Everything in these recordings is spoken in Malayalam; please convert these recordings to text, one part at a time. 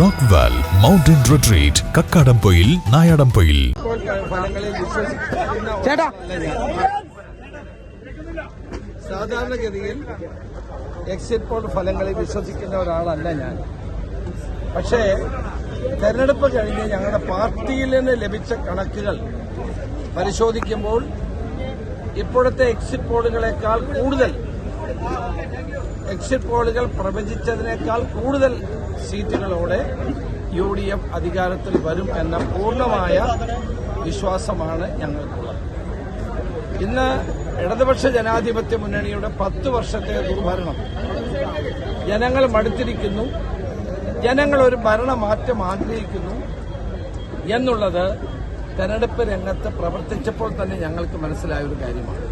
Rockwell mountain retreat, Kakkadampoyil, Nayadampoyil. സാധാരണഗതിയിൽ എക്സിറ്റ് പോൾ ഫലങ്ങളിൽ വിശ്വസിക്കുന്ന ഒരാളല്ല ഞാൻ. പക്ഷേ തെരഞ്ഞെടുപ്പ് കഴിഞ്ഞ് ഞങ്ങളുടെ പാർട്ടിയിൽ നിന്ന് ലഭിച്ച കണക്കുകൾ പരിശോധിക്കുമ്പോൾ ഇപ്പോഴത്തെ എക്സിറ്റ് പോളുകളെക്കാൾ കൂടുതൽ, എക്സിറ്റ് പോളുകൾ പ്രവചിച്ചതിനേക്കാൾ കൂടുതൽ സീറ്റുകളോടെ UDF അധികാരത്തിൽ വരും എന്ന പൂർണ്ണമായ വിശ്വാസമാണ് ഞങ്ങൾക്കുള്ളത്. ഇന്ന് ഇടതുപക്ഷ ജനാധിപത്യ മുന്നണിയുടെ 10 വർഷത്തെ ദുർഭരണം ജനങ്ങൾ മടുത്തിരിക്കുന്നു. ജനങ്ങൾ ഒരു ഭരണമാറ്റം ആഗ്രഹിക്കുന്നു എന്നുള്ളത് തെരഞ്ഞെടുപ്പ് രംഗത്ത് പ്രവർത്തിച്ചപ്പോൾ തന്നെ ഞങ്ങൾക്ക് മനസ്സിലായ ഒരു കാര്യമാണ്.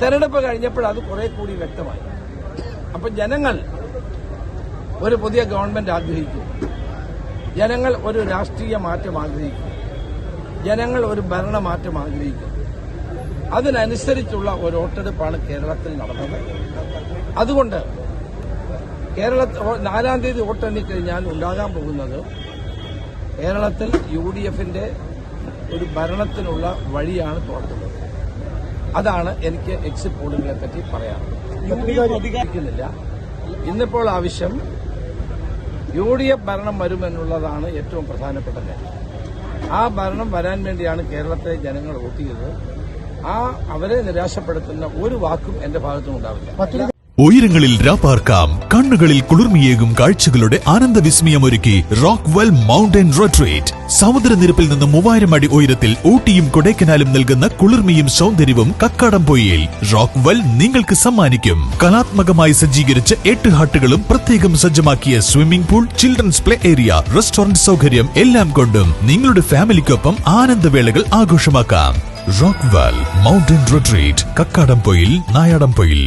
തെരഞ്ഞെടുപ്പ് കഴിഞ്ഞപ്പോൾ അത് കുറെ കൂടി വ്യക്തമായി. അപ്പം ജനങ്ങൾ ഒരു പുതിയ ഗവൺമെന്റ് ആഗ്രഹിക്കുന്നു, ജനങ്ങൾ ഒരു രാഷ്ട്രീയ മാറ്റം ആഗ്രഹിക്കുന്നു, ജനങ്ങൾ ഒരു ഭരണമാറ്റം ആഗ്രഹിക്കുന്നു. അതിനനുസരിച്ചുള്ള ഒരു വോട്ടെടുപ്പാണ് കേരളത്തിൽ നടന്നത്. അതുകൊണ്ട് കേരളത്തിൽ 4-ാം തീയതി വോട്ടെണ്ണിക്കഴിഞ്ഞാൽ ഉണ്ടാകാൻ പോകുന്നത് കേരളത്തിൽ UDFന്റെ ഒരു ഭരണത്തിനുള്ള വഴിയാണ് തുറക്കുന്നത്. അതാണ് എനിക്ക് എക്സിറ്റ് പോളുകളെ പറ്റി പറയാനുള്ളത്. ഇന്നിപ്പോൾ ആവശ്യം UDF ഭരണം വരുമെന്നുള്ളതാണ് ഏറ്റവും പ്രധാനപ്പെട്ട കാര്യം. ആ ഭരണം വരാൻ വേണ്ടിയാണ് കേരളത്തിലെ ജനങ്ങൾ വോട്ട് ചെയ്തത്. അവരെ നിരാശപ്പെടുത്തുന്ന ഒരു വാക്കും എന്റെ ഭാഗത്തുനിന്നുണ്ടാവില്ല. ഉയരങ്ങളിൽ രാപ്പാർക്കാം, കണ്ണുകളിൽ കുളിർമിയേകും കാഴ്ചകളുടെ ആനന്ദവിസ്മയമൊരുക്കി റോക്ക്വെൽ മൗണ്ടൻ റിട്രീറ്റ്. സമുദ്രനിരപ്പിൽ നിന്ന് 3000 അടി ഉയരത്തിൽ ഊട്ടിയും കൊടൈക്കനാലും നൽകുന്ന കുളിർമയും സൗന്ദര്യവും കക്കാടംപൊയിൽ റോക്ക്വെൽ നിങ്ങൾക്ക് സമ്മാനിക്കും. കലാത്മകമായി സജ്ജീകരിച്ച 8 ഹട്ടുകളും പ്രത്യേകം സജ്ജമാക്കിയ swimming pool, children's play area, restaurant സൗകര്യം എല്ലാം കൊണ്ടും നിങ്ങളുടെ ഫാമിലിക്കൊപ്പം ആനന്ദവേളകൾ ആഘോഷമാക്കാം. Rockwell mountain retreat, Kakkadampoyil, Nayadampoyil.